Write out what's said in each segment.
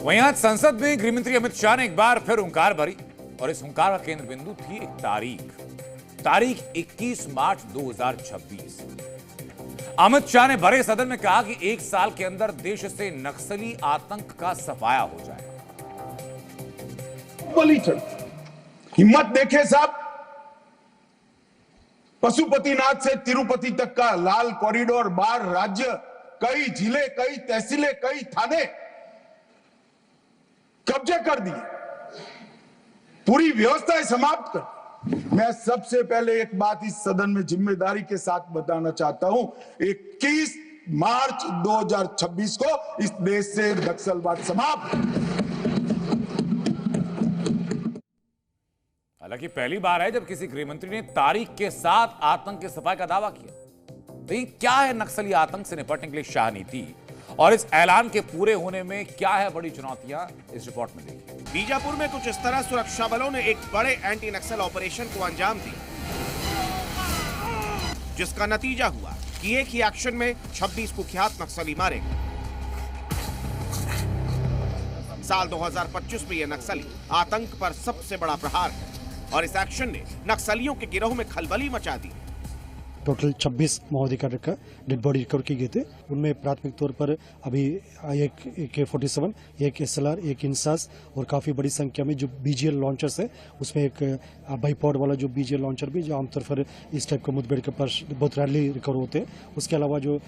वहीं आज संसद में गृहमंत्री अमित शाह ने एक बार फिर हुंकार भरी और इस हुंकार का केंद्र बिंदु थी एक तारीख 21 मार्च 2026। अमित शाह ने भरे सदन में कहा कि एक साल के अंदर देश से नक्सली आतंक का सफाया हो जाए। हिम्मत देखे साहब, पशुपतिनाथ से तिरुपति तक का लाल कॉरिडोर, 12 राज्य, कई जिले, कई तहसीलें, कई थाने कब्जे कर दिए, पूरी व्यवस्थाएं समाप्त कर। मैं सबसे पहले एक बात इस सदन में जिम्मेदारी के साथ बताना चाहता हूं, 21 मार्च 2026 को इस देश से नक्सलवाद समाप्त। हालांकि पहली बार है जब किसी गृहमंत्री ने तारीख के साथ आतंक की सफाई का दावा किया। तो ये क्या है नक्सली आतंक से निपटने के लिए शाह नीति, और इस ऐलान के पूरे होने में क्या है बड़ी चुनौतियां, इस रिपोर्ट में देखिए। बीजापुर में कुछ इस तरह सुरक्षा बलों ने एक बड़े एंटी नक्सल ऑपरेशन को अंजाम दिया, जिसका नतीजा हुआ कि एक ही एक्शन में 26 कुख्यात नक्सली मारे गए। साल 2025 में यह नक्सली आतंक पर सबसे बड़ा प्रहार है और इस एक्शन ने नक्सलियों के गिरोह में खलबली मचा दी। टोटल 26 माओवादी का डेड बॉडी रिकवर की गए थे। उनमें प्राथमिक तौर पर अभी एक AK-47, एक SLR, एक इंसास और काफ़ी बड़ी संख्या में जो BGL लॉन्चर्स है, उसमें एक बाईपॉड वाला जो BGL लॉन्चर भी, जो आमतौर पर इस टाइप के मुठभेड़ के पास बहुत रैरली रिकवर होते हैं। उसके अलावा जो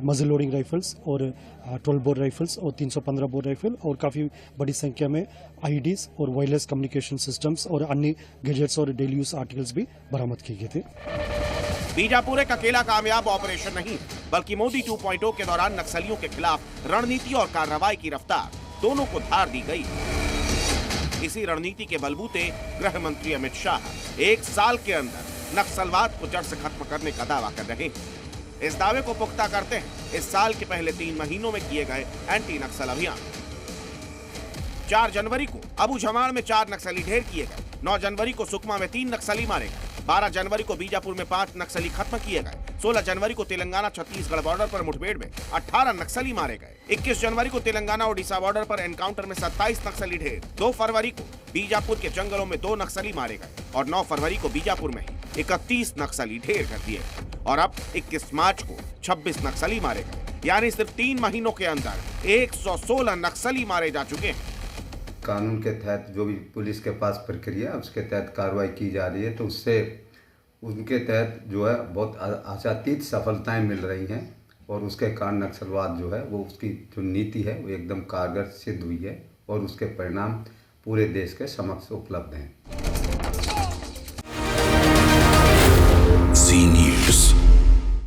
मजल लोडिंग राइफल्स और 12 बोर राइफल्स और 315 बोर राइफल और काफ़ी बड़ी संख्या में IEDs और वायरलेस कम्युनिकेशन सिस्टम्स और अन्य गैजेट्स और डेली यूज आर्टिकल्स भी बरामद किए गए थे। बीजापुर एक अकेला कामयाब ऑपरेशन नहीं, बल्कि मोदी 2.0 के दौरान नक्सलियों के खिलाफ रणनीति और कार्रवाई की रफ्तार दोनों को धार दी गई। इसी रणनीति के बलबूते गृह मंत्री अमित शाह एक साल के अंदर नक्सलवाद को जड़ से खत्म करने का दावा कर रहे हैं। इस दावे को पुख्ता करते हैं इस साल के पहले 3 महीनों में किए गए एंटी नक्सल अभियान। 4 जनवरी को अबू झमाड़ में 4 नक्सली ढेर किए गए, 9 जनवरी को सुकमा में 3 नक्सली मारे गए, 12 जनवरी को बीजापुर में 5 नक्सली खत्म किए गए, 16 जनवरी को तेलंगाना छत्तीसगढ़ बॉर्डर पर मुठभेड़ में 18 नक्सली मारे गए, 21 जनवरी को तेलंगाना ओडिशा बॉर्डर पर एनकाउंटर में 27 नक्सली ढेर, 2 फरवरी को बीजापुर के जंगलों में 2 नक्सली मारे गए और 9 फरवरी को बीजापुर में ही 31 नक्सली ढेर कर दिए और अब 21 मार्च को 26 नक्सली मारे गए। यानी सिर्फ 3 महीनों के अंदर 116 नक्सली मारे जा चुके हैं। कानून के तहत जो भी पुलिस के पास प्रक्रिया उसके तहत कार्रवाई की जा रही है, तो उससे उनके तहत जो है बहुत आशातीत सफलताएं मिल रही हैं और उसके कारण नक्सलवाद जो है वो उसकी जो नीति है वो एकदम कारगर सिद्ध हुई है और उसके परिणाम पूरे देश के समक्ष उपलब्ध हैं।